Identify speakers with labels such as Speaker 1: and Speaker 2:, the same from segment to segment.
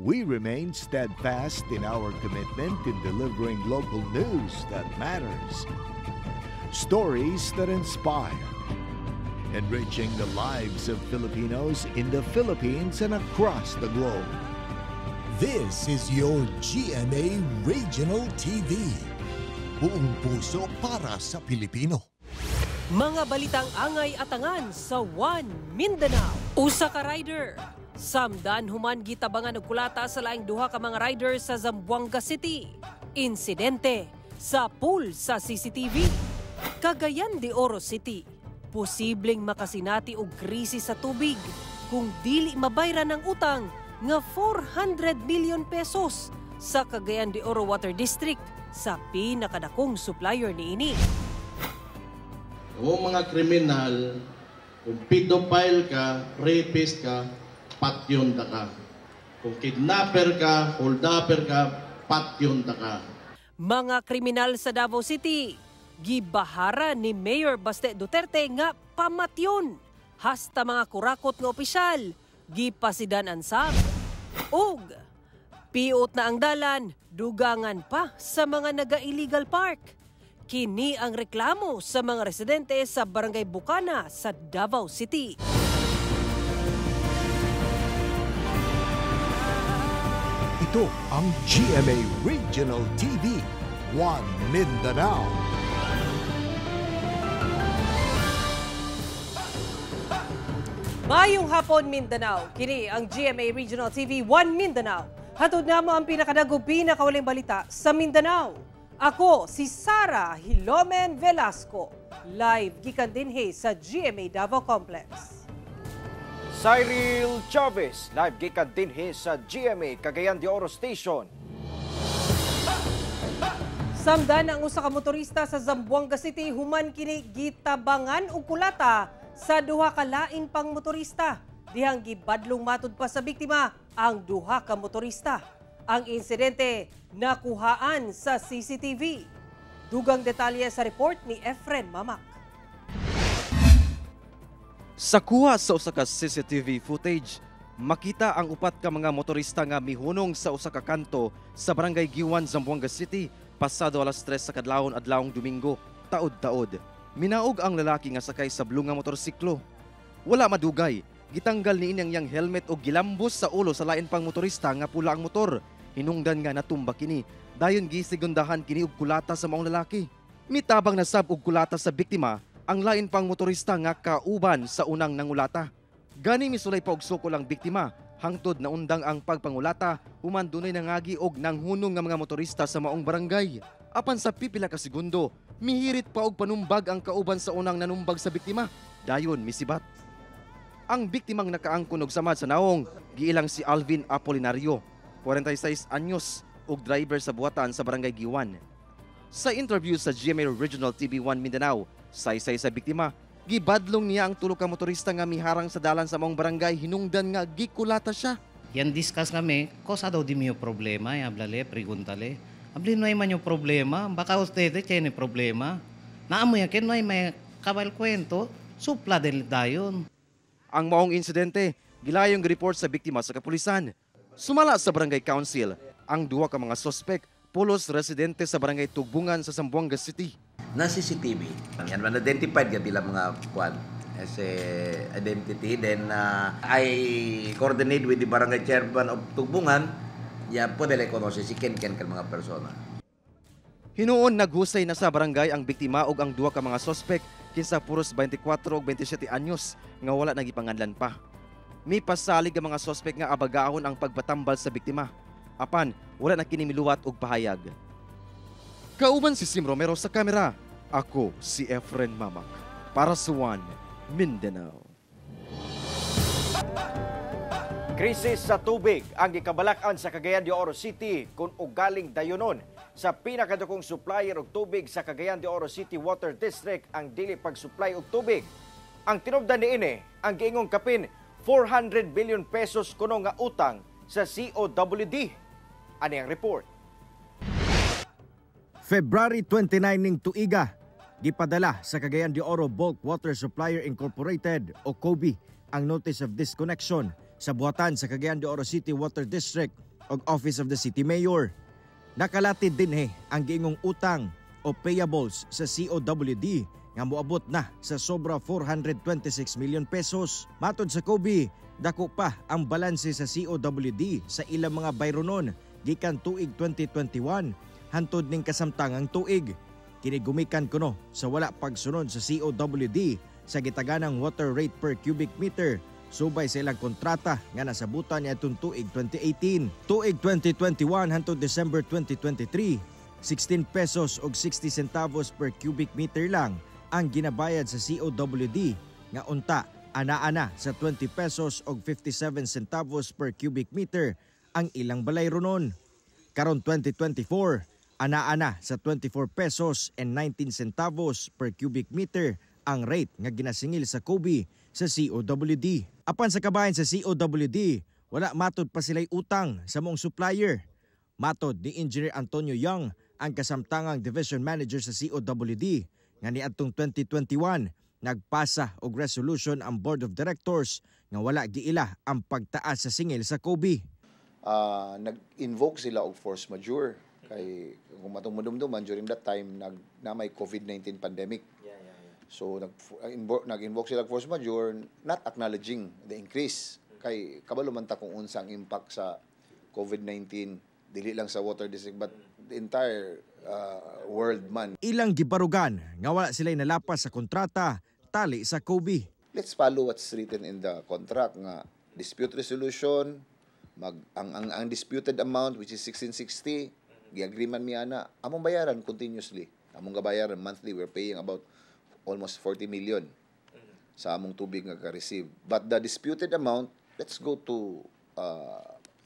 Speaker 1: we remain steadfast in our commitment in delivering local news that matters. Stories that inspire. Enriching the lives of Filipinos in the Philippines and across the globe.
Speaker 2: This is your GMA Regional TV. Buong puso para sa Pilipino.
Speaker 3: Mga balitang angay at angan sa One Mindanao. Usa ka rider. Samdan human gitabangan og kulata sa laing duha ka mga rider sa Zamboanga City. Insidente sa pool sa CCTV. Cagayan de Oro City. Posibleng makasinati og krisis sa tubig kung dili mabayran ng utang nga 400 million pesos sa Cagayan de Oro Water District sa pinakadakong supplier niini.
Speaker 4: O mga kriminal, kung pedophile ka, rapist ka, patyon ta ka. Kung kidnapper ka, holdupper ka, patyon ta ka.
Speaker 3: Mga kriminal sa Davao City, gibahara ni Mayor Baste Duterte nga pamatyon. Hasta mga kurakot nga opisyal, gipasidan ansab. Og piot na ang dalan, dugangan pa sa mga naga-illegal park. Kini ang reklamo sa mga residente sa Barangay Bukana sa Davao City.
Speaker 1: Ito ang GMA Regional TV, One Mindanao.
Speaker 3: Mayong hapon Mindanao, kini ang GMA Regional TV, One Mindanao. Hatod namo ang pinakadagog pinakawaling balita sa Mindanao. Ako si Sara Hilomen Velasco, live gikan dinhi sa GMA Davao Complex.
Speaker 5: Cyril Chavez, live gikan dinhi sa GMA Cagayan de Oro Station.
Speaker 3: Samdan ang usa ka motorista sa Zamboanga City human kini gitabangan og kulata sa duha ka lain pang motorista. Dihang gibadlong matud pa sa biktima ang duha ka motorista. Ang insidente nakuhaan sa CCTV. Dugang detalye sa report ni Efren Mamak.
Speaker 6: Sa kuha sa usa ka CCTV footage, makita ang upat ka mga motorista nga mihunong sa usa ka kanto sa Barangay Giwan, Zamboanga City pasado alas 3 sa kadlawon-adlawong Domingo, taod-taod. Minaog ang lalaki nga sakay sa blue nga motorsiklo. Wala madugay, gitanggal ni inyang helmet o gilambos sa ulo sa lain pang motorista nga pula ang motor. Hinungdan nga natumba kini, dayon gisigundahan kini og kulata sa maong lalaki. Mitabang nasab og kulata sa biktima ang lain pang motorista nga kauban sa unang nangulata. Gani misulay pa og suko lang biktima, hangtod na undang ang pagpangulata, human dunay nangagi og nanghunong nga mga motorista sa maong barangay. Apan sa pipila ka segundo, mihirit pa og panumbag ang kauban sa unang nanumbag sa biktima. Dayon misibat. Ang biktimang nakaangkon og samad sa naong, giilang si Alvin Apolinario, 46 anyos, ug driver sa buhatan sa Barangay Giwan. Sa interview sa GMA Regional TV 1 Mindanao, saysay sa biktima, gibadlong niya ang tulo ka motorista nga miharang sa dalan sa maong barangay, hinungdan nga gikulata siya.
Speaker 7: Yan discuss kami, kosa daw di mo problema, hablale, preguntale. Abli no ay man yung problema, baka ustede tiene problema. Naamo yan, ken no ay may kabal kwento, supla del dayon.
Speaker 6: Ang maong insidente, gilayong report sa biktima sa kapulisan. Sumala sa Barangay Council, ang duha ka mga sospek, pulos residente sa Barangay Tugbungan sa Zamboanga City.
Speaker 8: Na CCTV, yan man identified ka bilang mga kwan as a identity. Then I coordinate with the Barangay Chairman of Tugbungan, ya po dele konosi si Ken kan mga persona.
Speaker 6: Hinuon naghusay na sa barangay ang biktima ug ang duha ka mga sospek kinsa puros 24 ug 27 anyos nga wala nagipanganlan pa. May pasalig ang mga sospek nga abagaon ang pagbatambal sa biktima. Apan, wala na kini miluwat og pahayag. Kauban si Sim Romero sa kamera. Ako si Efren Mamak para sa One Mindanao.
Speaker 5: Krisis sa tubig ang gikabalakan sa Cagayan de Oro City kung ugaling dayonon. Sa pinakadakong supplier og tubig sa Cagayan de Oro City Water District ang dili pag-supply og tubig. Ang tinubdan niini ang giingong kapin 400 billion pesos kuno nga utang sa COWD. Ani ang report.
Speaker 9: February 29 ning tuiga, gipadala sa Cagayan de Oro Bulk Water Supplier Incorporated o COBI ang Notice of Disconnection sa buhatan sa Cagayan de Oro City Water District ug Office of the City Mayor. Nakalatid din ang giingong utang o payables sa COWD nga moabot na sa sobra 426 million pesos. Matod sa COBE, dako pa ang balanse sa COWD sa ilang mga bayronon gikan tuig 2021 hantod ning kasamtangang tuig. Kini gumikan kuno sa wala pagsunod sa COWD sa gitaganang water rate per cubic meter subay sa ilang kontrata nga nasabutan niadtong tuig 2018. Tuig 2021 hangtod December 2023, 16 pesos og 60 centavos per cubic meter lang ang ginabayad sa COWD nga unta ana-ana sa 20 pesos og 57 centavos per cubic meter ang ilang balayronon. Karon 2024, ana-ana sa 24 pesos and 19 centavos per cubic meter ang rate nga ginasingil sa COBE sa COWD. Apan sa kabahin sa COWD, wala matod pa sila'y utang sa mong supplier. Matod ni Engineer Antonio Young, ang kasamtangang Division Manager sa COWD, nga niadtong 2021, nagpasa og resolution ang Board of Directors nga wala giila ang pagtaas sa singil sa COBE.
Speaker 10: Nag-invoke sila og force majeure kay kung matungmudumduman during that time na may COVID-19 pandemic. So nag-invoke sila force majeure, not acknowledging the increase. Kay kabalo man ta kung unsa ang impact sa COVID-19 dili lang sa water district but the entire world man. Ilang gibarugan nga wala sila nalapas sa kontrata tali sa COBE. Let's follow what's written in the contract nga dispute resolution, ang disputed amount which is 1660, gi-agreement mi ana among bayaran continuously. Among gabayaran monthly, we're paying about almost 40 million sa among tubig nga ka-receive. But the disputed amount, let's go to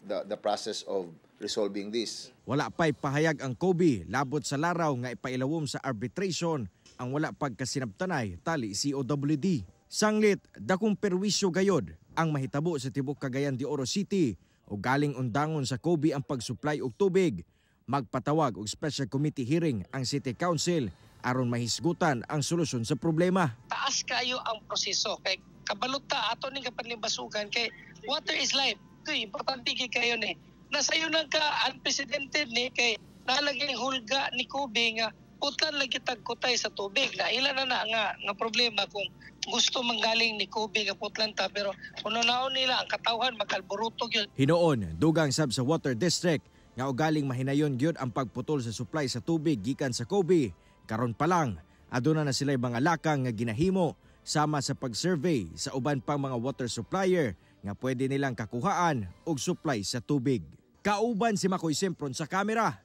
Speaker 10: the process of resolving this. Wala pa'y pahayag ang COBE labot sa laraw nga ipailawom sa arbitration ang wala pagkasinabtanay tali COWD. Sanglit, dakong perwisyo gayod ang mahitabo sa tibok Cagayan de Oro City o galing undangon sa COBE ang pag-supply og tubig. Magpatawag og special committee hearing ang City Council aron mahisgutan ang solusyon sa problema.
Speaker 11: Taas kayo ang proseso kay kabalota ato ning kapanlimbasugan kay water is life. Kay importante kayo ni. Nasayo nang ka unprecedented ni kay nalagay hulga ni COBE nga putan lagi tagkutay sa tubig. Naila na nga problema kung gusto manggaling ni COBE nga putlan ta pero uno-naon nila ang katawhan magalburutog yun.
Speaker 9: Hinoon dugang sab sa Water District nga ugaling mahinayon gyud ang pagputol sa supply sa tubig gikan sa COBE. Karon pa lang, aduna na sila'y mga lakang nga ginahimo sama sa pag-survey sa uban pang mga water supplier nga pwede nilang kakuhaan og supply sa tubig. Kauban si Makoy Simpron sa kamera.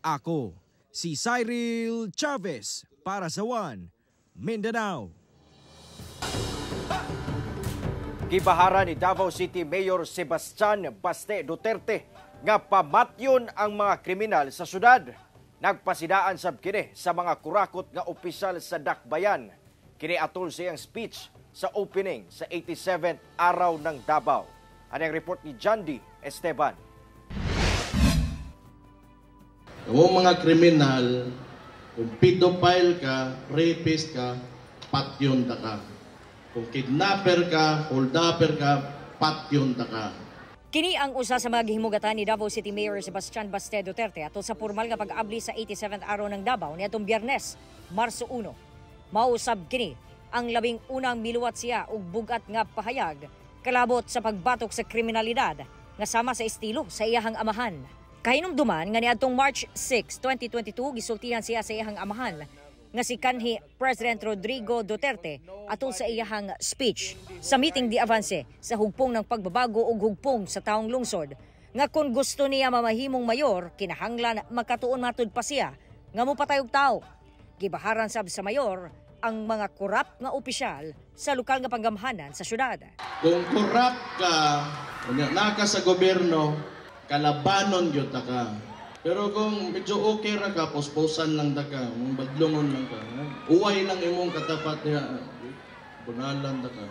Speaker 9: Ako, si Cyril Chavez para sa One Mindanao.
Speaker 5: Gibahara ni Davao City Mayor Sebastian Baste Duterte nga pamatyon ang mga kriminal sa syudad. Nagpasidaan sab kini sa mga kurakot nga opisyal sa Dakbayan. Kini atol sa iyang speech sa opening sa 87th araw ng Davao. Ang report ni Jandy Esteban.
Speaker 4: Kung mga kriminal, kung pedophile ka, rapist ka, patyon ta ka. Kung kidnapper ka, holdapper ka, patyon ta ka.
Speaker 12: Kini ang usa sa mga gihimugatan ni Davao City Mayor Sebastian Baste Duterte atol sa formal nga pag-abli sa 87th araw ng Davao niadtong Biyernes, Marso 1. Mausab kini ang labing unang miluwat siya og bugat nga pahayag kalabot sa pagbatok sa kriminalidad nga sama sa estilo sa iyahang amahan. Kahinumduman nga niadtong March 6, 2022 gisultihan siya sa iyahang amahan nga si kanhi President Rodrigo Duterte atol sa iyahang speech sa meeting di avanse sa hugpong ng pagbabago ug hugpong sa taong lungsod nga kung gusto niya mamahimong mayor kinahanglan makatuon matud pa siya nga mopatay og tawo. Gibaharan sab sa mayor ang mga korap nga opisyal sa lokal nga panggamhanan sa syudad.
Speaker 4: Kung korap ka, naka sa gobyerno, kalabanon gyud ta ka. Pero kung medyo okay ra ka, posposan lang ta ka, badlongon lang ka. Uway lang imong katapat niya, bunalan ta ka.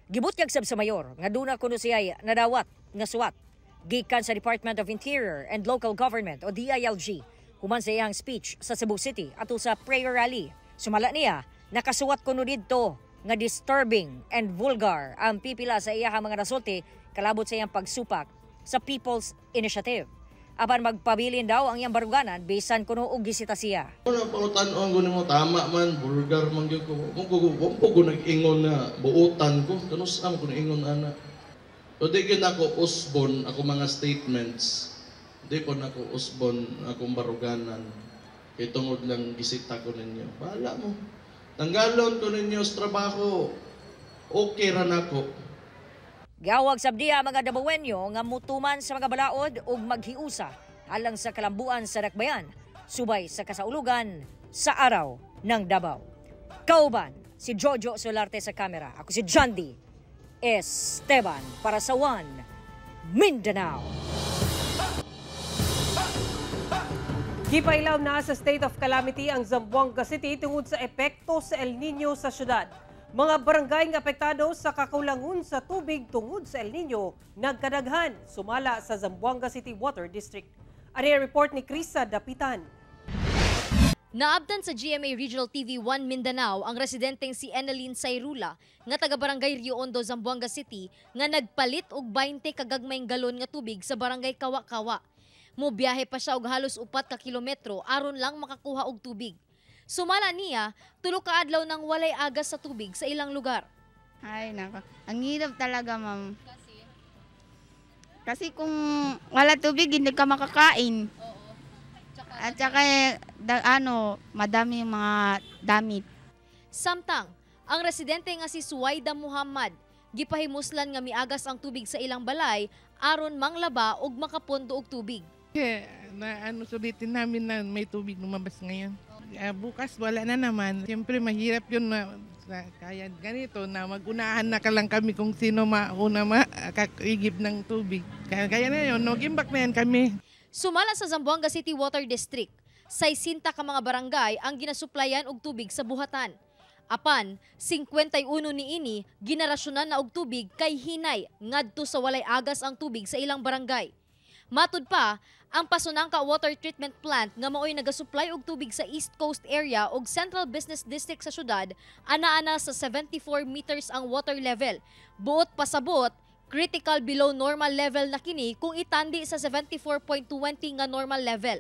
Speaker 12: Gibutyag sab sa mayor nga duna kuno siya nadawat nga suwat gikan sa Department of Interior and Local Government o DILG human sa iyang speech sa Cebu City atol sa prayer rally. Sumala niya, nakasuwat kuno didto nga disturbing and vulgar ang pipila sa iyang mga rasulti kalabot sa iyang pagsupak sa People's Initiative. Apan magpabilin daw ang iyang baruganan bisan kuno og gisita siya.
Speaker 4: Ano pangutan-on ko nimo tama man vulgar man gyud ko. Kung ko nag-ingon na buutan ko, kanus am ko ingon ana. So di gyud ako usbon ako mga statements. Di ko nako usbon akong baruganan. Kay tungod lang gisita ko ninyo. Bahala mo. Tanggalon ko ninyo sa trabaho. Okay ra nako.
Speaker 12: Gawag sabdiya mga Dabawenyo nga mutuman sa mga balaod ug maghiusa alang sa kalambuan sa dakbayan, subay sa kasaulugan sa araw ng Davao. Kauban, si Jojo Solarte sa kamera. Ako si John D. Esteban para sa One Mindanao.
Speaker 3: Gipailaw na sa state of calamity ang Zamboanga City tungod sa epekto sa El Nino sa syudad. Mga barangay nga apektado sa kakulangon sa tubig tungod sa El Nino nagkadaghan sumala sa Zamboanga City Water District. Ani report ni Krisa Dapitan.
Speaker 13: Naabtan sa GMA Regional TV 1 Mindanao ang residenteng si Eneline Sayrula nga taga Barangay Rio Hondo, Zamboanga City nga nagpalit og 20 kagagmayng galon nga tubig sa Barangay Kawa-Kawa. Mobiyahe pa siya og halos 4 ka kilometro aron lang makakuha og tubig. Sumala niya, 3 ka adlaw nang walay agas sa tubig sa ilang lugar.
Speaker 14: Ay nako, ang hirap talaga ma'am. Kasi kung wala tubig hindi ka makakain. At saka madami yung mga damit.
Speaker 13: Samtang, ang residente nga si Suwaida Muhammad, gipahimuslan nga miagas ang tubig sa ilang balay aron manglaba og makapondo og tubig.
Speaker 15: Sulitin namin na may tubig lumabas ngayon. Bukas wala na naman. Siyempre mahirap yun na kaya ganito na mag-unahan na ka lang kami kung sino mauna makakaigib ng tubig. Kaya na yun, nag-imbak na yan kami.
Speaker 13: Sumala sa Zamboanga City Water District, 60 ka mga barangay ang ginasuplayan og tubig sa buhatan. Apan, 51 niini ginarasyonan na og tubig kay hinay ngadto sa walay agas ang tubig sa ilang barangay. Matud pa, ang Pasunangka Water Treatment Plant nga maoy nagasupply og tubig sa East Coast area ug Central Business District sa syudad, ana-ana sa 74 meters ang water level. Buot pasabot, critical below normal level na kini kung itandi sa 74.20 nga normal level.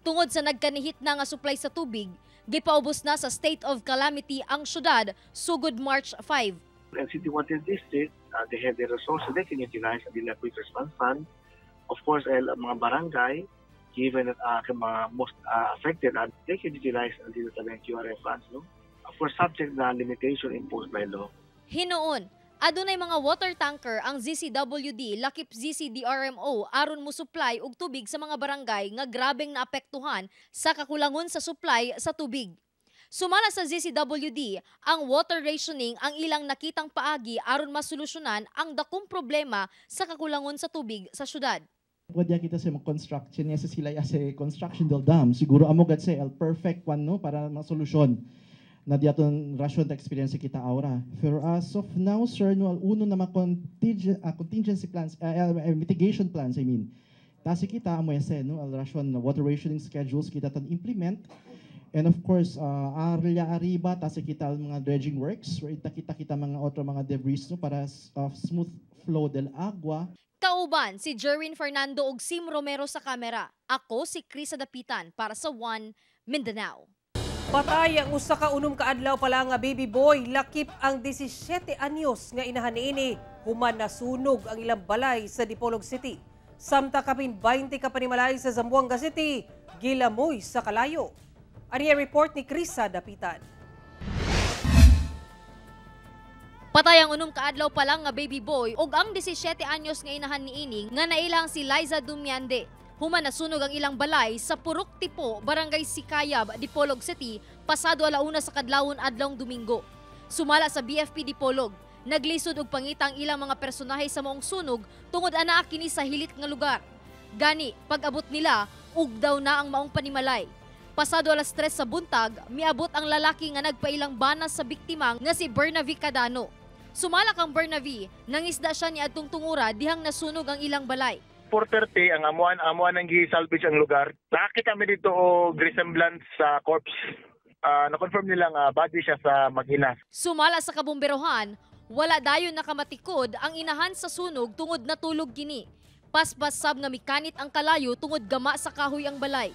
Speaker 13: Tungod sa nagkanihit na nga supply sa tubig, gipaubos na sa state of calamity ang syudad sugod March 5.
Speaker 16: And City Water District, they have the resources they can utilize in the Quick Response Fund. Of course, mga barangay, given that mga most affected, they can utilize the QRF funds. No? Of course, subject na limitation imposed by law.
Speaker 13: Hinoon, adunay mga water tanker ang ZCWD lakip ZCDRMO aron mo supply og tubig sa mga barangay nga grabeng naapektuhan sa kakulangon sa supply sa tubig. Sumala sa ZCWD, ang water rationing ang ilang nakitang paagi aron masolusyonan ang dakong problema sa kakulangon sa tubig sa syudad.
Speaker 17: Pwede kita sa construction niya sa sila sa construction del dam. Siguro amogad sa perfect one no para masolusyon na diaton ration ta experience kita aura. For as of now, sir, no uno na contingency plans, mitigation plans, I mean. Tasi kita amo yase no al ration water rationing schedules kita tan implement. And of course, area arriba tasi kita mga dredging works where kita mga otro mga debris no para smooth flow del agua.
Speaker 13: Kauban si Jerwin Fernando ug Sim Romero sa kamera. Ako si Krisa Dapitan para sa One Mindanao.
Speaker 3: Patay ang usa ka unom ka adlaw pala nga baby boy, lakip ang 17 anyos nga inahan niini, human nasunog ang ilang balay sa Dipolog City. Samta kapin 20 ka panimalay sa Zamboanga City, gilamoy sa kalayo. Ani report ni Krisa Dapitan.
Speaker 13: Patay ang unom ka adlaw pa lang nga baby boy ug ang 17 anyos nga inahan niini nga nailang si Liza Dumiande. Human nasunog ang ilang balay sa Purok Tipo, Barangay Sikayab, Dipolog City, pasado alauna sa kadlawon adlawng Domingo. Sumala sa BFP Dipolog, naglisod og pangita ang ilang mga personahe sa maong sunog tungod anaa kini sa hilit nga lugar. Gani, pag-abot nila, ugdaw na ang maong panimalay. Pasado alas 3 sa buntag, miabot ang lalaki nga nagpailang banas sa biktima nga si Bernavi Cadano. Sumala kang Bernavi, nangisda siya ni adtong tungura dihang nasunog ang ilang balay.
Speaker 16: 4:30 ang amuan ng gi-salvage ang lugar. Nakakita kami dito og resemblance sa corpse. Na-confirm nilang body siya sa Maginas.
Speaker 13: Sumala sa kabumberohan, wala dayon nakamatikod ang inahan sa sunog tungod natulog kini. Paspas sab nga mikanit ang kalayo tungod gama sa kahoy ang balay.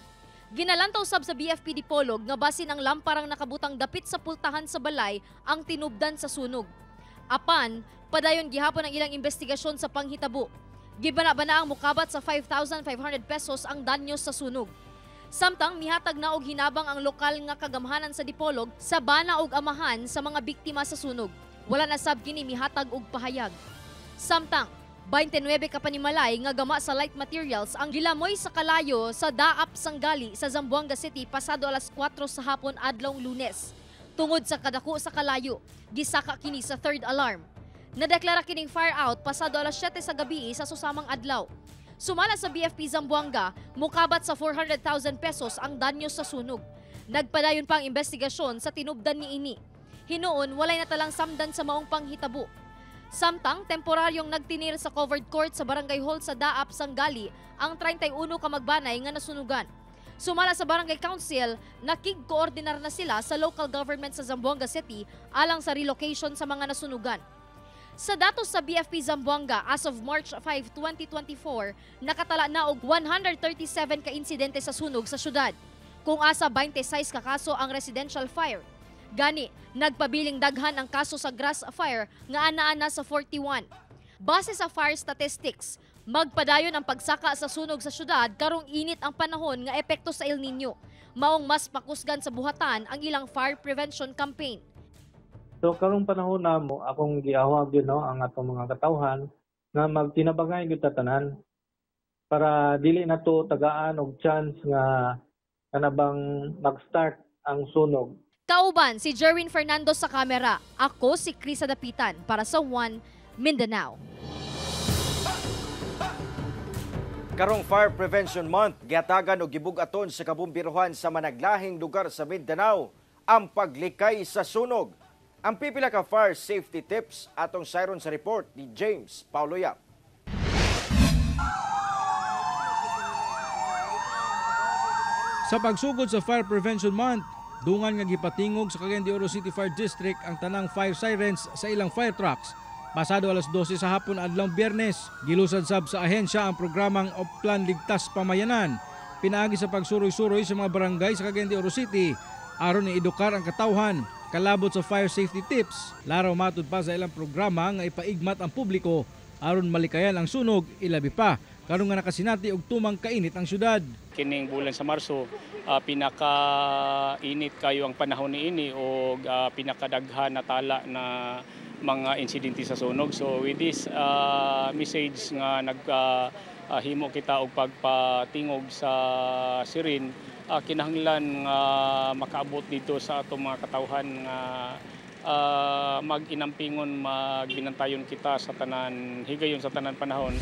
Speaker 13: Ginalantaw sab sa BFP Dipolog nga basin ang lamparang nakabutang dapit sa pultahan sa balay ang tinubdan sa sunog. Apan, padayon gihapon ang ilang investigasyon sa panghitabo. Gibana-bana ang mukabat sa 5,500 pesos ang danyo sa sunog. Samtang mihatag na og hinabang ang lokal nga kagamhanan sa Dipolog sa bana og amahan sa mga biktima sa sunog. Wala na sab kini mihatag og pahayag. Samtang 29 ka panimalay nga gama sa light materials ang gilamoy sa kalayo sa Daap Sanggali sa Zamboanga City pasado alas 4 sa hapon adlawng Lunes. Tungod sa kadako sa kalayo, gisaka kini sa third alarm. Nadeklara kining fire out pasado alas 7 sa gabi sa susamang adlaw. Sumala sa BFP Zamboanga, mukabat sa 400,000 pesos ang danyo sa sunog. Nagpadayon pa ang investigasyon sa tinubdan niini. Hinuon walay natalang samdan sa maong panghitabo. Samtang temporaryong nagtinir sa covered court sa Barangay Hall sa Daap Sanggali ang 31 ka magbanay nga nasunugan. Sumala sa Barangay Council, nakig-koordinar na sila sa local government sa Zamboanga City alang sa relocation sa mga nasunugan. Sa datos sa BFP Zamboanga as of March 5, 2024, nakatala na og 137 ka insidente sa sunog sa syudad. Kung asa 26 ka kaso ang residential fire. Gani, nagpabiling daghan ang kaso sa grass fire nga ana-ana sa 41. Base sa fire statistics, magpadayon ang pagsaka sa sunog sa syudad karong init ang panahon nga epekto sa El Nino. Maong mas pakusgan sa buhatan ang ilang fire prevention campaign.
Speaker 18: So karong panahon namo akong giawag ang atong mga katawhan nga magtinabangay gyud tanan para dili na to tagaan og chance nga kanabang mag-start ang sunog.
Speaker 13: Kauban si Jerwin Fernando sa kamera. Ako si Krisa Dapitan para sa One Mindanao.
Speaker 5: Karong Fire Prevention Month, giatagan og gibug-aton sa kabumbiruhan sa managlahing lugar sa Mindanao ang paglikay sa sunog. Ang pipila ka fire safety tips atong sayron sa report ni James Paulo Yap.
Speaker 19: Sa pagsugod sa Fire Prevention Month, dungan nga gipatingog sa Cagayan de Oro City Fire District ang tanang fire sirens sa ilang fire trucks. Pasado alas 12 sa hapon adlawng Biyernes, gilusad sab sa ahensya ang programang Oplan Ligtas Pamayanan. Pinaagi sa pagsuroy-suroy sa mga barangay sa Cagayan de Oro City aron i-edukar ang katawhan kalabot sa fire safety tips. Laraw matud pa sa ilang programa nga ipaigmat ang publiko aron malikayan ang sunog ilabi pa karon nga nakasinati og tumang kainit ang syudad.
Speaker 20: Kining bulan sa Marso, pinaka-init kayo ang panahon niini o pinakadaghan na tala na mga insidente sa sunog. So with this message nga naghimo kita og pagpatingog sa sirin, kinahanglan nga makaabot dito sa atong mga katawhan nga mag-inampingon, magbinantayon kita sa tanan, higayon sa tanan panahon.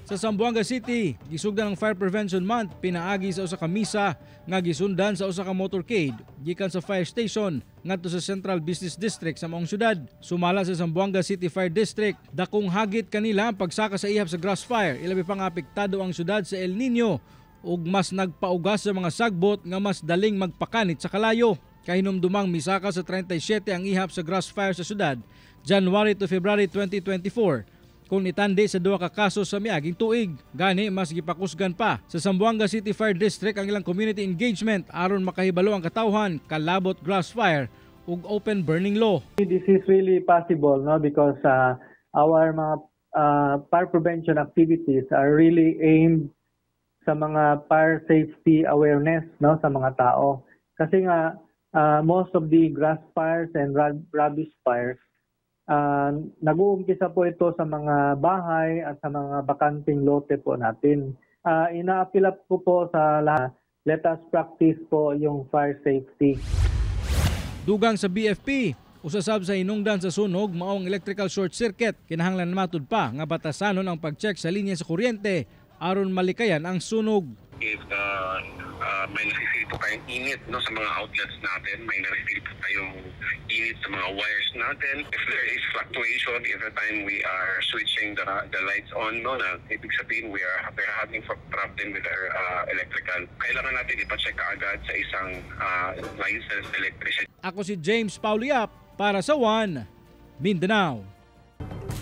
Speaker 19: Sa Zamboanga City, gisugdan ang Fire Prevention Month pinaagi sa usa ka misa nga gisundan sa usa ka motorcade gikan sa fire station ngadto sa Central Business District sa maong syudad. Sumala sa Zamboanga City Fire District, dakong hagit kanila ang pagsaka sa ihap sa grass fire, ilabi pang apektado ang syudad sa El Nino ug mas nagpaugas sa mga sagbot nga mas daling magpakanit sa kalayo. Kahinumdumang misaka sa 37 ang ihap sa grass fire sa syudad, January to February 2024. Kung itandi sa duha ka kaso sa miaging tuig. Gani mas gipakusgan pa sa Zamboanga City Fire District ang ilang community engagement aron makahibalo ang katawhan kalabot grass fire ug open burning law.
Speaker 18: This is really possible because our mga fire prevention activities are really aimed sa mga fire safety awareness sa mga tao. Kasi nga most of the grass fires and rubbish fires nag-uumpisa po ito sa mga bahay at sa mga bakanting lote po natin. Ina-appeal ko po sa lahat, let us practice po yung fire safety.
Speaker 19: Dugang sa BFP, usasab sa hinungdan sa sunog maong electrical short circuit. Kinahanglan matud pa nga batasanon ang pag-check sa linya sa kuryente aron malikayan ang sunog.
Speaker 21: If may nasisili po kayong init sa mga outlets natin, may nasisili po kayong init sa mga wires natin. If there is fluctuation every time we are switching the lights on, ibig sabihin we're having problem with our electrical. Kailangan natin ipacheck agad sa isang licensed electrician.
Speaker 19: Ako si James Paulo Yap para sa One Mindanao.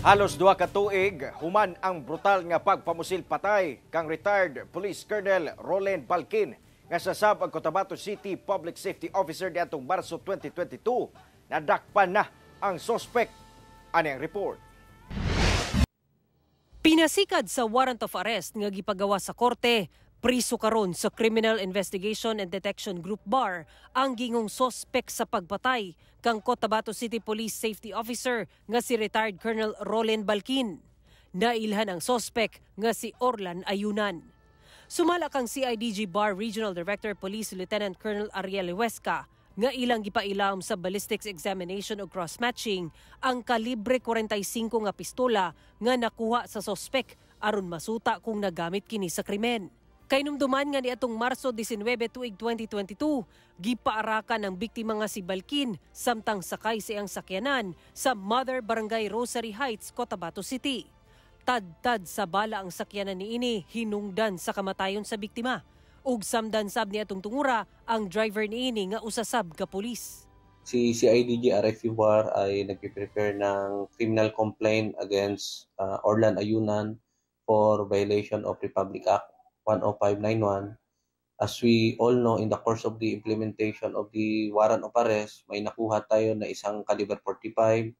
Speaker 5: Halos 2 ka tuig human ang brutal nga pagpamusil patay kang retired Police Colonel Roland Balkin nga sasab ang Cotabato City Public Safety Officer niadtong Marso 2022. Nadakpan na ang suspect. Ani ang report.
Speaker 3: Pinasikad sa warrant of arrest nga gipagawa sa korte, priso karon sa Criminal Investigation and Detection Group BAR ang gingong sospek sa pagpatay kang Cotabato City Police Safety Officer nga si retired Colonel Roland Balkin. Nailhan ang sospek nga si Orlan Ayunan. Sumala kang CIDG BAR Regional Director Police Lieutenant Colonel Ariel Huesca nga ilang gipailam sa ballistics examination o cross-matching ang kalibre 45 nga pistola nga nakuha sa sospek aron masuta kung nagamit kini sa krimen. Kainumduman nga niadtong Marso 19 tuig 2022, gipaarakan ang biktima nga si Balkin samtang sakay sa iyang sakyanan sa Mother Barangay Rosary Heights, Cotabato City. Tad-tad sa bala ang sakyanan niini hinungdan sa kamatayon sa biktima. Ug samdan-sab ni atong tungura ang driver niini nga usasab ka pulis.
Speaker 2: Si CIDG RFU BAR ay nagpe-prepare ng criminal complaint against Orlan Ayunan for violation of Republic Act 10591. As we all know, in the course of the implementation of the warrant of arrest, may nakuha tayo na isang caliber 45,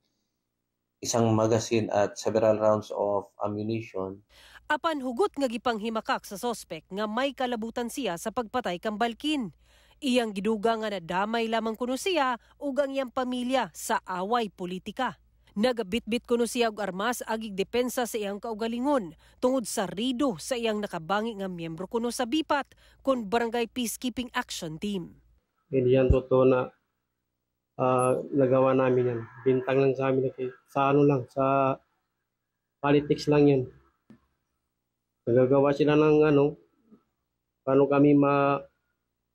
Speaker 2: isang magazine at several rounds of ammunition.
Speaker 3: Apan hugot nga gipanghimakak sa sospek nga may kalabutan siya sa pagpatay kang Balkin. Iyang giduga nga nadamay lamang kuno siya ug ang iyang pamilya sa away politika. Nagabitbit kuno siya og armas agig depensa sa iyang kaugalingon tungod sa rido sa iyang nakabangi nga miyembro kuno sa BIPAT kon Barangay Peacekeeping Action Team.
Speaker 22: Hindi yan totoo na nagawa namin yan. Bintang lang sa amin sa ano lang, sa politics lang yan. Nagagawa sila ng paano kami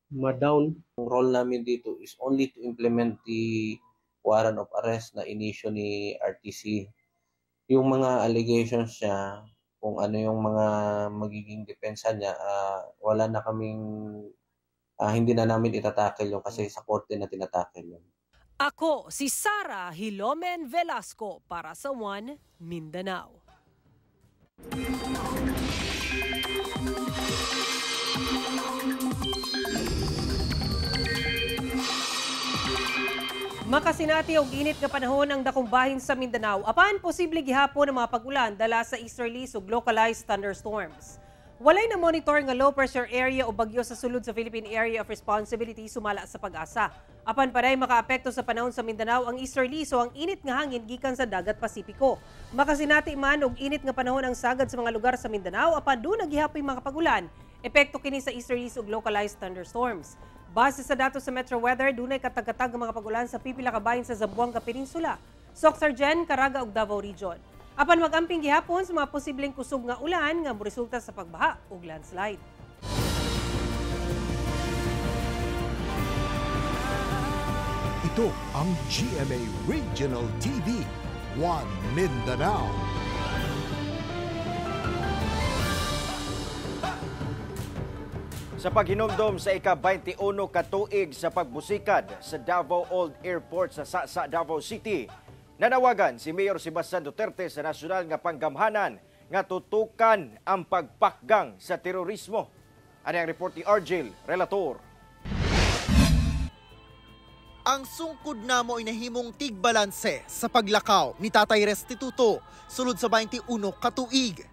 Speaker 22: ma-down.
Speaker 2: Ang role namin dito is only to implement the warrant of arrest na inisyo ni RTC. Yung mga allegations niya, kung ano yung mga magiging depensa niya, wala na kaming, hindi na namin itatakel yun kasi sa korte na tinatakel yun.
Speaker 3: Ako si Sara Hilomen Velasco para sa One Mindanao. Makasinati og init nga panahon ang dakong bahin sa Mindanao. Apan posible gihapon ang mga pag-ulan dala sa easterlies ug localized thunderstorms. Walay na monitor nga low pressure area o bagyo sa sulod sa Philippine Area of Responsibility sumala sa pag-asa. Apan paray makaapekto sa panahon sa Mindanao ang easterlies o ang init nga hangin gikan sa dagat Pasipiko. Makasinati man og init nga panahon ang sagad sa mga lugar sa Mindanao apan do nagihapon mga pag-ulan. Epekto kini sa easterlies ug localized thunderstorms. Base sa datos sa Metro Weather, dunay katag-katag mga pag-ulan sa pipila ka bahin sa Zamboanga Peninsula, Soxargen, Caraga ug Davao Region. Apan mag-amping gihapon sa mga posibleng kusog nga ulan nga moresulta sa pagbaha ug landslide.
Speaker 1: Ito ang GMA Regional TV, One Mindanao.
Speaker 5: Sa paghinumdom sa ika-21 katuig sa pagbusikad sa Davao Old Airport sa Sasa, Davao City, nanawagan si Mayor Sebastian Duterte sa nasyonal nga panggamhanan nga tutukan ang pagpakgang sa terorismo. Ano ang report ni Argel, relator.
Speaker 23: Ang sungkod namo inahimong tigbalanse sa paglakaw ni Tatay Restituto sulod sa 21 katuig.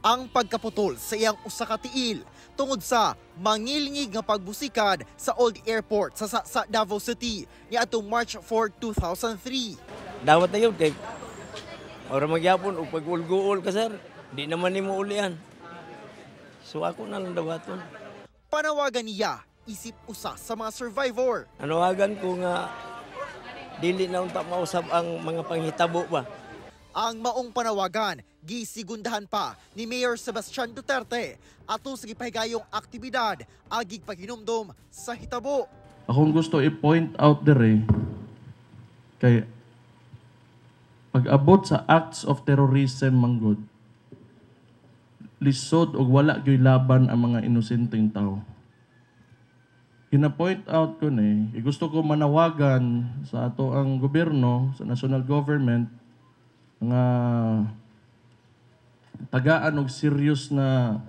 Speaker 23: Ang pagkaputol sa iyang usa ka tiil tungod sa mangilngig nga pagbusikad sa Old Airport sa Davao City niadtong March 4, 2003.
Speaker 24: Dawat na yun kay ora magyapon og pag-ulguol ka sir, di naman nimo ulian. So ako na lang dawaton.
Speaker 23: Panawagan niya isip usa sa mga survivor.
Speaker 24: Nanawagan ko nga dili na unta mausab ang mga panghitabo ba.
Speaker 23: Ang maong panawagan gisigundahan pa ni Mayor Sebastian Duterte ato sa gipahigayong aktibidad agig paghinumdom sa hitabo.
Speaker 25: Akong gusto i-point out dere kay pag-abot sa acts of terrorism manggod lisod og wala gyoy laban ang mga inosenteng tao. Gina-point out ko ni, gusto ko manawagan sa ato ang gobyerno, sa national government, nga tagaan og serious na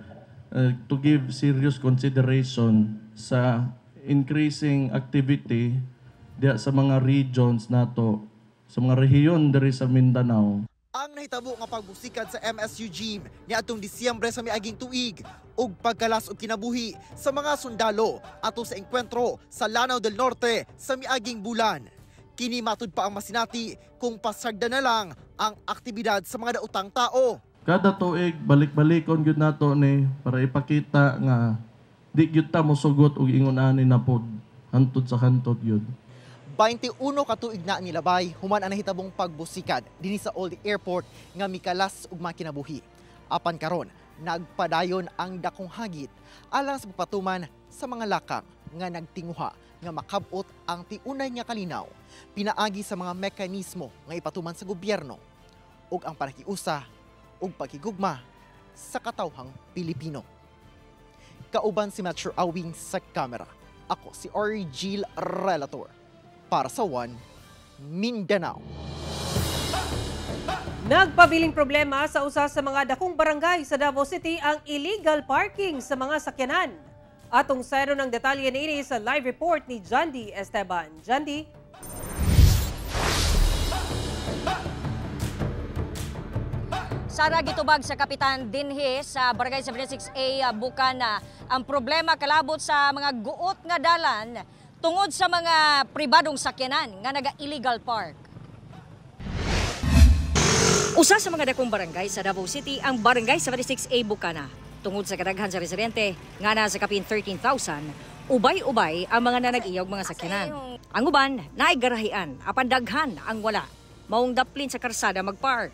Speaker 25: to give serious consideration sa increasing activity diya sa mga regions nato, sa mga rehiyon diri sa Mindanao.
Speaker 23: Ang nahitabo nga pagbusikad sa MSU Gym niadtong Disyembre sa miaging tuig ug pagkalas og kinabuhi sa mga sundalo ato sa engkwentro sa Lanao del Norte sa miaging bulan. Kini matud pa ang masinati kung pasagda na lang ang aktibidad sa mga daotang tao.
Speaker 25: Kada tuig balik-balikon gyud nato ni para ipakita nga di gyud ta mosugot og ingon ani na pod hantod sa kantot gyud.
Speaker 23: 21 ka tuig na nilabay human ang nahitabong pagbusikad dinhi sa Old Airport nga mikalas ug makinabuhi. Apan karon nagpadayon ang dakong hagit alang sa pagpatuman sa mga lakang nga nagtinguha nga makabot ang tiunay nga kalinaw pinaagi sa mga mekanismo nga ipatuman sa gobyerno ug ang panakiusa ug pagkigugma sa katawhang Pilipino. Kauban si Metro Awing sa kamera. Ako si Origil Relator para sa One Mindanao.
Speaker 3: Nagpabiling problema sa usa sa mga dakong barangay sa Davao City ang illegal parking sa mga sakyanan. Atong sayro ng detalye niini sa live report ni Jandy Esteban. Jandy?
Speaker 12: Sara gitubag sa Kapitan dinhi sa Barangay 76A Bukana. Ang problema kalabot sa mga guot nga dalan tungod sa mga pribadong sakyanan nga naga-illegal park. Usa sa mga dakong barangay sa Davao City ang Barangay 76A Bukana. Tungod sa kadaghan sa residente nga nasa kapin 13,000, ubay-ubay ang mga nanag-iyog mga sakyanan. Ang uban naay garahian apan daghan ang wala. Maong daplin sa karsada magpark.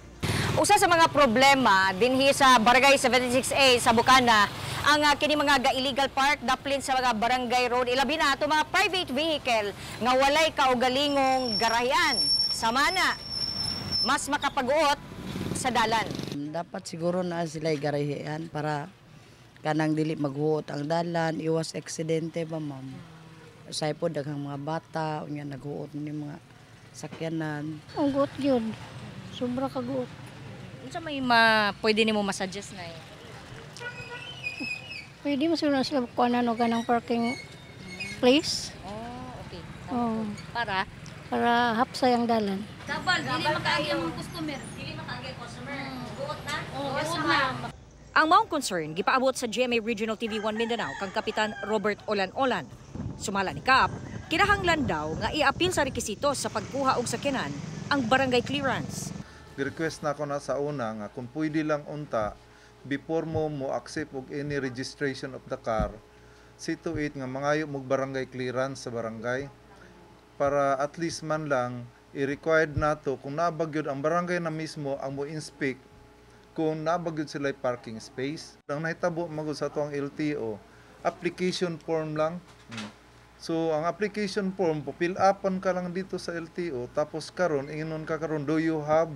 Speaker 12: Usa sa mga problema dinhi sa Barangay 76A sa Bukana ang kini mga illegal park daplin sa mga barangay road ilabi na ato mga private vehicle nga walay kaugalingong garahian. Samana mas makapaguot sa dalan.
Speaker 6: Dapat siguro na sila garahian para kanang dili maghuot ang dalan, iwas aksidente ba ma'am. Usay po daghang mga bata unya naghuot ni mga sakyanan.
Speaker 7: Ang guot yun. Sobra kaguot.
Speaker 12: Unsa may pwede nimo ma-suggest na
Speaker 7: Pwede mo siguro sila kuha no ganang parking place.
Speaker 12: Oh, okay.
Speaker 7: Oh.
Speaker 12: Para
Speaker 7: hapsay ang dalan.
Speaker 8: Dabal, dili makaagi ang customer.
Speaker 12: Dili makaagi ang customer. Buot na?
Speaker 8: Buot na.
Speaker 12: Ang maong concern gipaabot sa GMA Regional TV 1 Mindanao kang Kapitan Robert Olan-Olan. Sumala ni Kap, kinahanglan daw nga i-apil sa rekisito sa pagkuha og sakyanan ang barangay clearance.
Speaker 10: Request na ako na sa una nga kung pwede lang unta before mo accept og any registration of the car, see to it nga mangayo mog barangay clearance sa barangay para at least man lang i-required nato kung nabagyod ang barangay na mismo ang mo inspect kung nabagyod sila parking space. Ang nahitabo magud sa tuang LTO, application form lang. So ang application form fill upan ka lang dito sa LTO tapos karon ingon ka karon do you have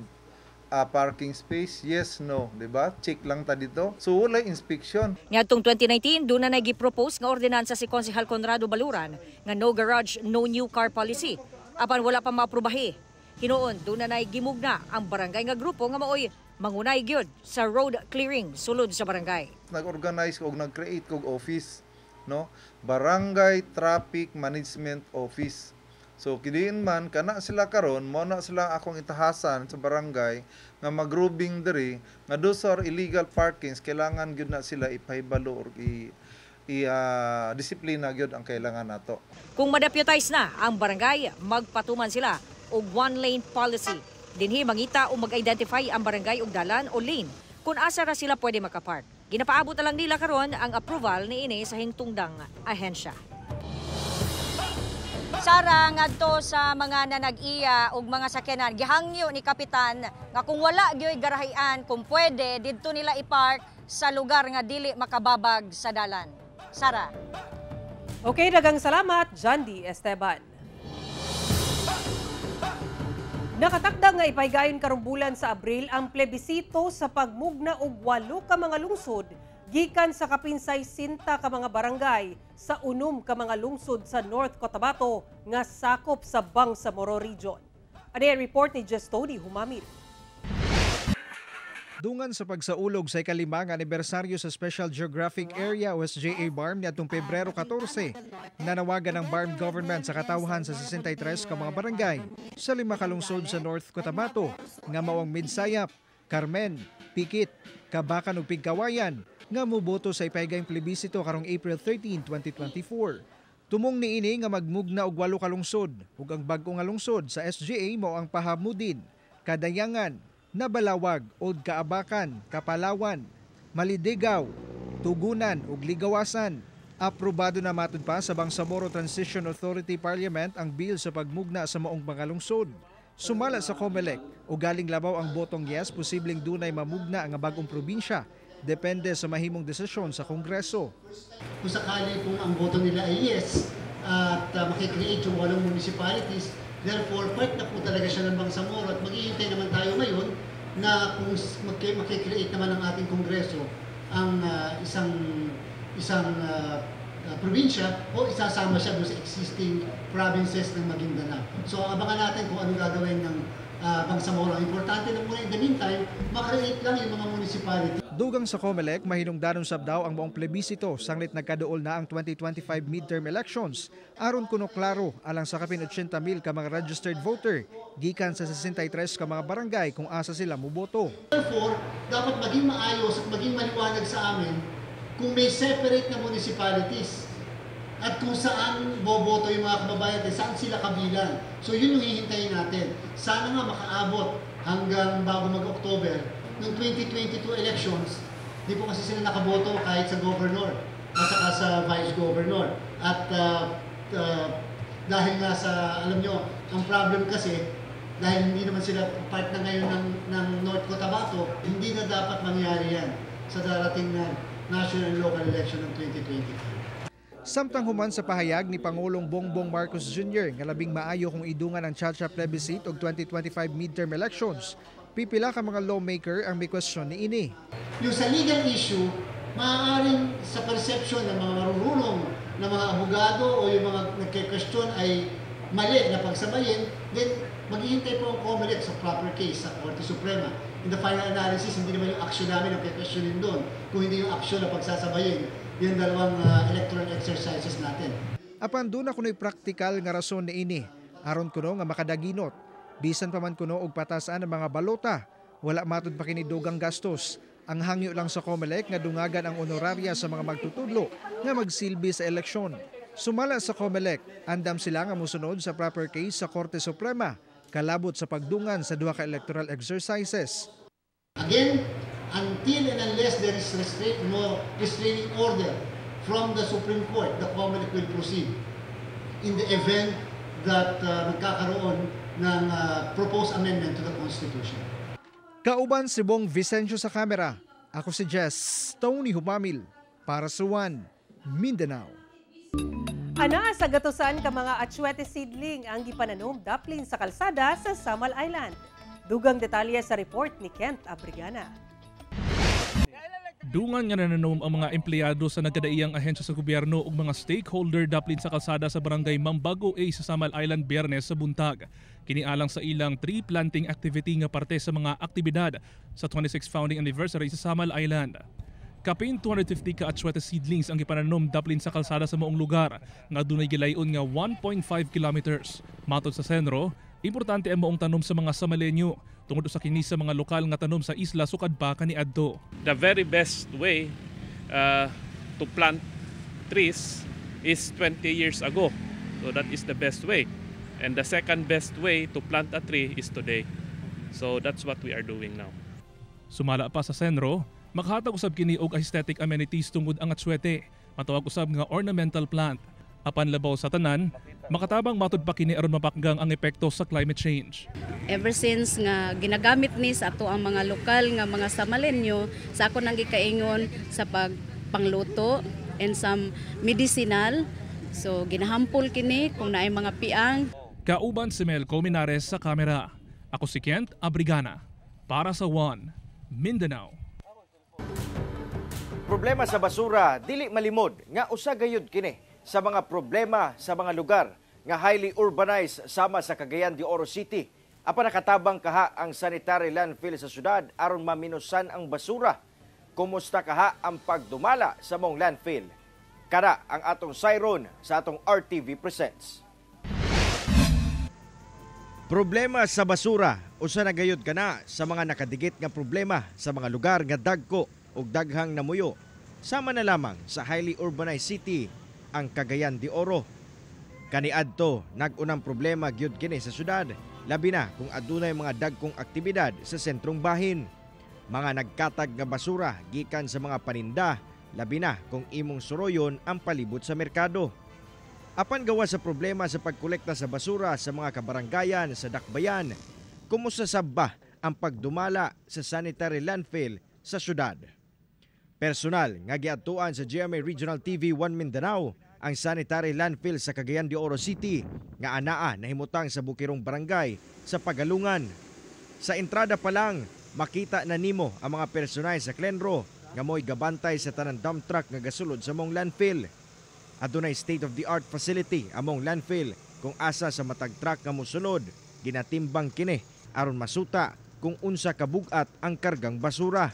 Speaker 10: a parking space? Yes, no, di ba? Check lang ta dito. So wala inspection.
Speaker 12: Niadtong 2019 doon na nagi-propose nga ordinansa si Konsehal Conrado Baluran nga no garage, no new car policy. Apan wala pa maaprubahi. Hinuon doon na gimugna ang barangay nga grupo nga maoy mangunay gyud sa road clearing sulod sa barangay.
Speaker 10: Nag-organize og nag-create kog office, no? Barangay Traffic Management Office. So kidiin man kana sila karon mo na sila akong itahasan sa barangay nga magrubing diri nga dosor illegal parkings kailangan gyud na sila ipahibalo or disiplina gyud ang kailangan nato.
Speaker 12: Kung ma-deputize na ang barangay, magpatuman sila og one lane policy. Dinhi mangita o mag-identify ang barangay og dalan o lane kung asa ra sila pwede makapark. Ginapaabot na lang nila karon ang approval niini sa hingtungdang ahensya. Sara ngadto sa mga nanag-iya og mga sakyanan gihangyo ni Kapitan nga kung wala gyoy garahian kung pwede didto nila i-park sa lugar nga dili makababag sa dalan. Sara.
Speaker 3: Okay, daghang salamat Jandy Esteban. Nakatakda nga ipaygayon karong bulan sa Abril ang plebisito sa pagmugna og 8 ka mga lungsod gikan sa kapinsay 60 ka mga barangay sa 6 ka mga lungsod sa North Cotabato nga sakop sa Bangsamoro Region. Ano report ni Justody Humamil.
Speaker 4: Dungan sa pagsaulog sa ikalimang anibersaryo sa Special Geographic Area o SGA BARM niadtong Pebrero 14, nanawagan ng BARM government sa katawhan sa 63 ka mga barangay sa 5 kalungsod sa North Cotabato nga mao ang Midsayap, Carmen, Pikit, Kabakan ug Pigkawayan nga moboto sa ipahigaing plebisito karong April 13, 2024. Tumong niini nga magmugna og 8 ka lungsod ug ang bag-o nga lungsod sa SGA mao ang Pahamudin, Kadayangan, Nabalawag, Old Kaabakan, Kapalawan, Malidigaw, Tugunan ug Ligawasan. Aprobado na matud pa sa Bangsamoro Transition Authority Parliament ang bill sa pagmugna sa maong mga lungsod. Sumala sa COMELEC o galing labaw ang botong yes, posibleng dunay mamugna ang bagong probinsya. Depende sa mahimong desisyon sa Kongreso.
Speaker 9: Kung sakali kung ang boto nila ay yes at makikreate yung 8 municipalities, therefore part na po talaga siya ng Bangsamoro at maghihintay naman tayo ngayon na kung makikreate naman ng ating Kongreso ang isang probinsya o isasama siya doon sa existing provinces ng Maguindanao. So abangan natin kung ano gagawin ng Bangsamoro. Ang importante lang muna in the meantime, makreate lang yung mga municipality.
Speaker 4: Dugang sa COMELEC, mahinungdanon sab daw ang maong plebisito sanglit nagkaduol na ang 2025 midterm elections. Aron kuno klaro alang sa kapin 80,000 ka mga registered voter gikan sa 63 ka mga barangay kung asa sila moboto.
Speaker 9: Therefore, dapat maging maayos at maging maliwanag sa amin kung may separate na municipalities at kung saan boboto yung mga kababayan at saan sila kabilang. So yun yung hihintayin natin. Sana nga makaabot hanggang bago mag-October ng 2022 elections. Di po kasi sila nakaboto kahit sa governor at saka sa vice governor. At dahil nga sa, alam nyo, ang problem kasi dahil hindi naman sila part na ngayon ng North Cotabato, hindi na dapat mangyari yan sa darating na national and local election ng 2020.
Speaker 4: Samtang human sa pahayag ni Pangulong Bongbong Marcos Jr. nga labing maayo kung idungan ang Chacha plebiscite og 2025 midterm elections, pipila ka mga lawmaker ang may question ni ini.
Speaker 9: Yung sa legal issue, maaaring sa perception ng mga marunong ng mga abogado o yung mga nagke-question ay mali na pagsabayin, then maghihintay po ang COMELEC sa proper case sa Korte Suprema. In the final analysis, hindi naman yung action namin ang questionin doon, kung hindi yung action na pagsasabayin yung dalawang electoral exercises natin.
Speaker 4: Apan doon na kuno'y praktikal nga rason ni ini, aron kuno nga makadaginot. Bisan pa man kuno og patasan ang mga balota, wala matud pa kini dugang gastos. Ang hangyo lang sa COMELEC nga dungagan ang honoraria sa mga magtutudlo nga magsilbi sa eleksyon. Sumala sa COMELEC, andam sila nga musunod sa proper case sa Korte Suprema, kalabot sa pagdungan sa duha ka electoral exercises.
Speaker 9: Again, until and unless there is no restraining order from the Supreme Court, the COMELEC will proceed in the event that magkakaroon ng proposed amendment to the Constitution.
Speaker 4: Kauban si Bong Vicencio sa kamera. Ako si Jess Tony Humamil para sa One Mindanao.
Speaker 3: Ana sa gatusan ka mga atsuete seedling ang gipananom daplin sa kalsada sa Samal Island. Dugang detalye sa report ni Kent Abrigana.
Speaker 11: Dungan nga nananom ang mga empleyado sa nagkadaiyang ahensya sa gobyerno ug mga stakeholder daplin sa kalsada sa barangay Mambago A sa Samal Island Biyernes sa buntag. Kinialang sa ilang tree planting activity nga parte sa mga aktibidad sa 26th founding anniversary sa Samal Island. Kapin 250 ka atsuete seedlings ang gipananom daplin sa kalsada sa maong lugar nga dunay gilayon nga 1.5 kilometers. Matod sa Senro, importante ang maong tanom sa mga Samalenyo tungod sa kini sa mga lokal nga tanom sa isla sukad pa kaniadto.
Speaker 14: The very best way to plant trees is 20 years ago. So that is the best way. And the second best way to plant a tree is today. So that's what we are doing now.
Speaker 11: Sumala pa sa Senro, makahatag usab kini og aesthetic amenities tungod ang atsuete. Matawag usab nga ornamental plant. Apan labaw sa tanan, makatabang matud pa kini aron mapakgang ang epekto sa climate change.
Speaker 15: Ever since nga ginagamit ni sa ato ang mga lokal nga mga Samalenyo, sa ako nang gikaingon sa pangluto and some medicinal. So ginahampol kini kung naay mga piang.
Speaker 11: Kauban si Mel Cominares sa kamera. Ako si Kent Abrigana para sa One Mindanao.
Speaker 5: Problema sa basura dili malimod nga usa gayud kini sa mga problema sa mga lugar nga highly urbanized sama sa Cagayan de Oro City. Apan nakatabang kaha ang sanitary landfill sa syudad aron maminusan ang basura. Kumusta kaha ang pagdumala sa mong landfill? Kada ang atong siron sa atong RTV Presents. Problema sa basura usa na gayud kana sa mga nakadikit nga problema sa mga lugar nga dagko ug daghang namuyo. Sama na lamang sa highly urbanized city ang Cagayan de Oro. Kaniadto nag-unang problema gyud kini sa syudad, labi na kung adunay mga dagkong aktibidad sa sentrong bahin. Mga nagkatag nga basura gikan sa mga paninda, labi na kung imong suroyon ang palibot sa merkado. Apan gawa sa problema sa pagkolekta sa basura sa mga kabaranggayan sa Dakbayan, kumusta sabba ang pagdumala sa sanitary landfill sa syudad? Personal nga giadtuan sa GMA Regional TV 1 Mindanao ang sanitary landfill sa Cagayan de Oro City nga anaa nahimutang sa Bukirong Barangay sa Pagalungan. Sa entrada pa lang, makita na nimo ang mga personal sa Clenro nga mo'y gabantay sa tanang dump truck nga gasulod sa mong landfill. Adunay state-of-the-art facility among landfill kung asa sa matag truck nga mosunod, ginatimbang kini aron masuta kung unsa kabugat ang kargang basura.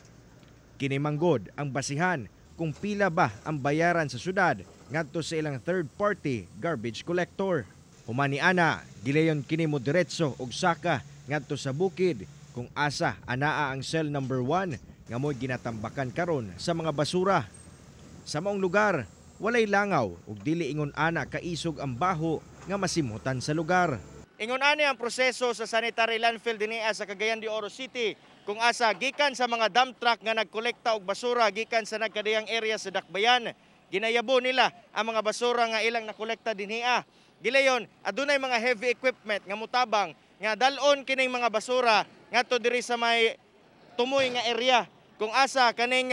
Speaker 5: Kini manggod ang basihan kung pila ba ang bayaran sa syudad ngadto sa ilang third-party garbage collector. Humani ana, gilayon kini mo diretso og saka ngadto sa bukid kung asa anaa ang cell number 1 nga mo'y ginatambakan karon sa mga basura. Sa maong lugar, walay langaw ug dili ingon ana kaisog ang baho nga masimhutan sa lugar. Ingon ani ang proseso sa sanitary landfill dinhi sa Cagayan de Oro City kung asa gikan sa mga dump truck nga nagkolekta og basura gikan sa nagkadiyang area sa Dakbayan. Ginayabo nila ang mga basura nga ilang nakolekta dinhi. Gilayon adunay mga heavy equipment nga mutabang nga dalon kining mga basura ngadto diri sa may tumoy nga area kung asa kaning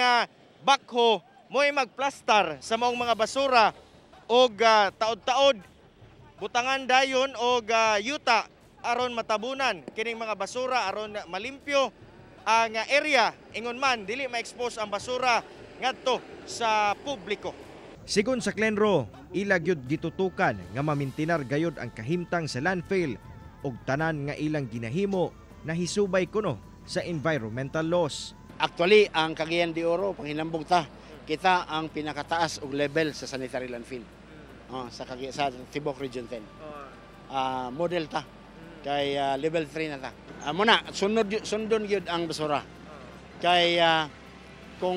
Speaker 5: backhoe mo'y magplastar sa maong mga basura og taod-taod butangan dayon og yuta aron matabunan kining mga basura aron malimpyo ang area ingon man dili ma-expose ang basura ngadto sa publiko. Sigon sa Clenro, ila gyud gitutukan nga mamintinar gayud ang kahimtang sa landfill ug tanan nga ilang ginahimo na hisubay kuno sa environmental laws.
Speaker 13: Actually, ang Cagayan de Oro panghinambog ta, kita ang pinakataas og level sa sanitary landfill. Sa Tibok Region 10. Model ta kay level 3 na ta. Muna sundon gyud ang basura. Kay kung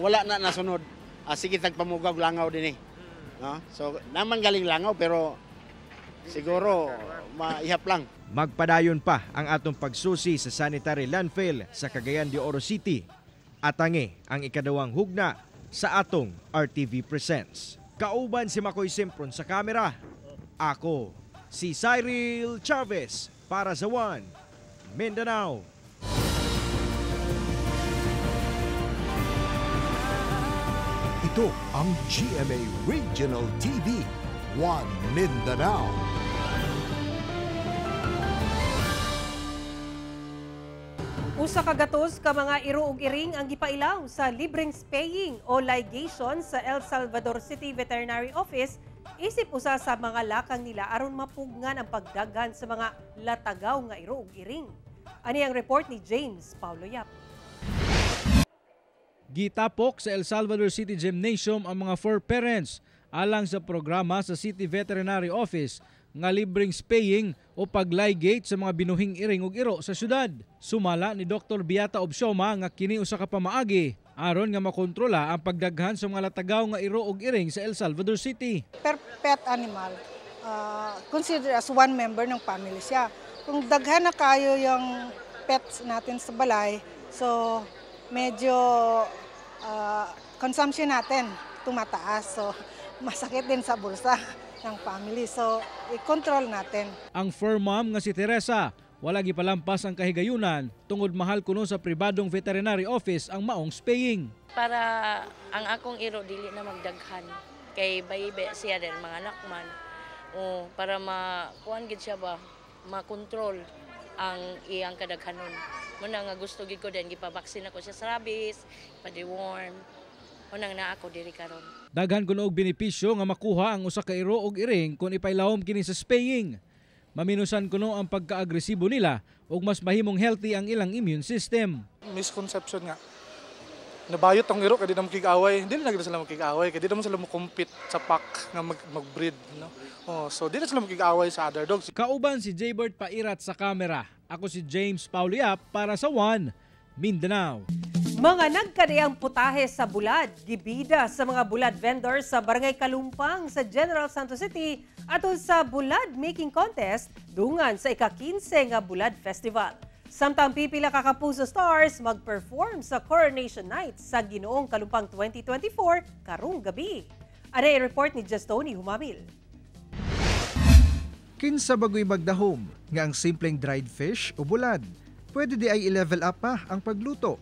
Speaker 13: wala na nasunod, sige tagpamugag langaw dinhi. So naman galing langaw pero siguro maihap lang.
Speaker 5: Magpadayon pa ang atong pagsusi sa sanitary landfill sa Cagayan de Oro City. Atangi ang ikadawang hugna sa atong RTV Presents. Kauban si Makoy Simpron sa kamera. Ako si Cyril Chavez para sa One Mindanao.
Speaker 1: Ito ang GMA Regional TV, One Mindanao.
Speaker 3: Usa ka gatos ka mga iro ug iring ang gipailaw sa libreng spaying o ligation sa El Salvador City Veterinary Office isip usa sa mga lakang nila aron mapugnan ang pagdaghan sa mga latagaw nga iro ug iring. Ani ang report ni James Paulo Yap.
Speaker 19: Gitapok sa El Salvador City Gymnasium ang mga fur parents alang sa programa sa City Veterinary Office nga libreng spaying o pagligate sa mga binuhing iring ug iro sa syudad. Sumala ni Dr. Beata Obsioma nga kini usa ka pamaagi aron nga makontrola ang pagdaghan sa mga latagaw nga iro ug iring sa El Salvador City.
Speaker 16: Per pet animal, consider as one member ng family siya. Kung daghan na kayo yung pets natin sa balay, so medyo consumption natin tumataas. So masakit din sa bulsa ng family. So, i-control natin.
Speaker 19: Ang fur mom nga si Teresa, wala gipalampas ang kahigayunan tungod mahal kuno sa pribadong veterinary office ang maong spaying.
Speaker 17: Para ang akong iro dili na magdaghan kay bayibe siya din mga anak man. O para makuan gid siya ba makontrol ang iyang kadaghanon. Muna nga gusto gid ko din gipabaksin ako siya sa rabies, pa-deworm. Unang na ako diri karon.
Speaker 19: Daghan kuno og benepisyo nga makuha ang usa ka iro og iring kung ipailawom kini sa spaying. maminusan kuno ang pagka-agresibo nila ug mas mahimong healthy ang ilang immune system.
Speaker 2: Misconception nga. Nabayot ang iro kaya di na makikaway. Hindi na sila makikaway kaya di naman sila compete sa pack nga mag-breed. No? So di na sila makikaway sa other dogs.
Speaker 19: Kauban si Jaybert Pairat sa kamera. Ako si James Pauliap para sa One Mindanao.
Speaker 3: Mga nagkadayang putahe sa bulad, gibida sa mga bulad vendors sa Barangay Kalumpang sa General Santos City at sa bulad making contest dungan sa ika-15 nga bulad festival. Samtang pipila ka Kapuso Stars mag-perform sa Coronation Night sa Ginoong Kalumpang 2024 karong gabi. Ano report ni Justoni Humamil.
Speaker 4: Kinsa bagoy magdahom nga ang simpleng dried fish o bulad, pwede di ay i-level up pa ang pagluto.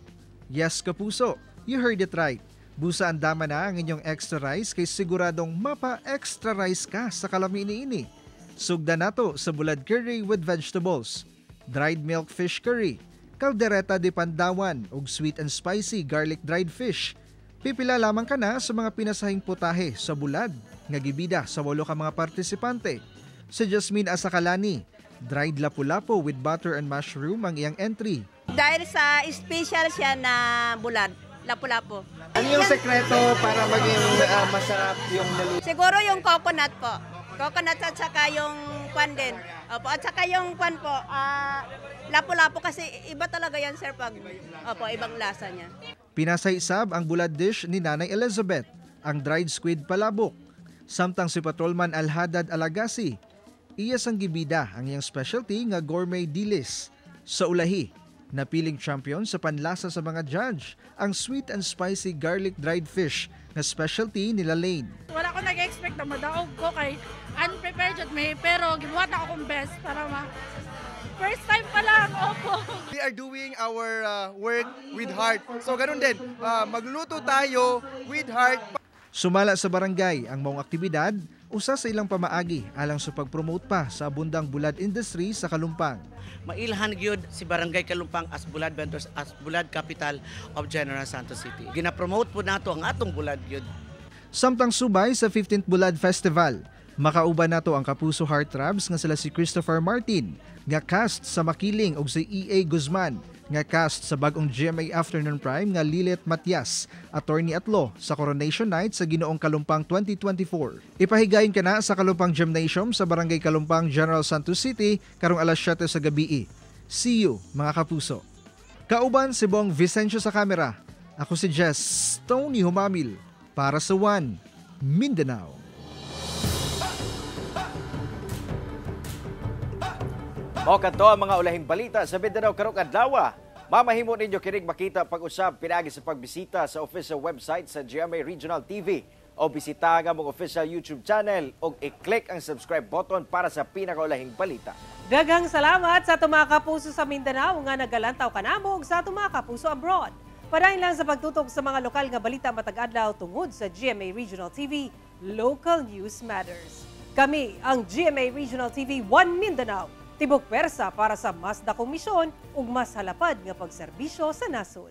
Speaker 4: Yes, Kapuso, you heard it right. Busa andama na ang inyong extra rice kay siguradong mapa-extra rice ka sa kalami ini. Sugda nato sa bulad curry with vegetables, dried milk fish curry, caldereta de pandawan ug sweet and spicy garlic dried fish. Pipila lamang ka na sa mga pinasahing putahe sa bulad nga gibida sa 8 ka mga partisipante. Si Jasmine Asakalani, dried lapu-lapu with butter and mushroom ang iyang entry.
Speaker 18: Dahil sa special siya na bulad, lapu-lapu.
Speaker 20: Ano yung sekreto para maging masarap yung naluto?
Speaker 18: Siguro yung coconut po. Coconut at saka yung kwan din. Opo, at saka yung kwan po, lapu-lapu kasi iba talaga yan sir pag ibang lasa niya.
Speaker 4: Pinasaysab ang bulad dish ni Nanay Elizabeth, ang dried squid palabok. Samtang si Patrolman Alhadad Alagasi, iyas ang gibida ang iyang specialty nga gourmet dilis. Sa ulahi, napiling champion sa panlasa sa mga judge ang sweet and spicy garlic dried fish na specialty nila Lane.
Speaker 21: Wala ko nag-expect na madaog ko kay unprepared at may pero ginawa na akong best para first time pa lang, opo.
Speaker 20: We are doing our work with heart. So ganun din, magluto tayo with heart.
Speaker 4: Sumala sa barangay ang maong aktibidad, usa sa ilang pamaagi alang sa pag-promote pa sa abundang bulad industry sa Kalumpang.
Speaker 22: Mailhan gyud si Barangay Kalumpang as bulad vendors as bulad capital of General Santos City. Gina-promote po nato ang atong bulad gyud.
Speaker 4: Samtang subay sa 15th Bulad Festival, makauban nato ang Kapuso Heartthrobs nga sila si Christopher Martin, nga cast sa Makiling ug si E.A. Guzman, nga cast sa bagong GMA Afternoon Prime nga Lilet Matias, attorney at law sa Coronation Night sa Ginoong Kalumpang 2024. Ipahigayon ka na sa Kalumpang Gymnasium sa Barangay Kalumpang, General Santos City karong alas 7 sa gabi. See you, mga Kapuso. Kauban si Bong Vicencio sa kamera. Ako si Jess Tony Humamil para sa One Mindanao.
Speaker 5: Mao kadto ang mga ulahing balita sa Mindanao karong adlaw. Mamahimo ninyo kining makita pag-usab pinaagi sa pagbisita sa official website sa GMA Regional TV o bisita ang among official YouTube channel o i-click ang subscribe button para sa pinakaulahing balita.
Speaker 3: Daghang salamat sa atong mga kapuso sa Mindanao nga nagalantaw kanamo sa atong mga kapuso abroad. Padayon lang sa pagtutok sa mga lokal nga balita matag adlaw tungod sa GMA Regional TV, Local News Matters. Kami ang GMA Regional TV 1 Mindanao. Tibok pwersa para sa mas dakong misyon ug mas halapad nga pagserbisyo sa nasod.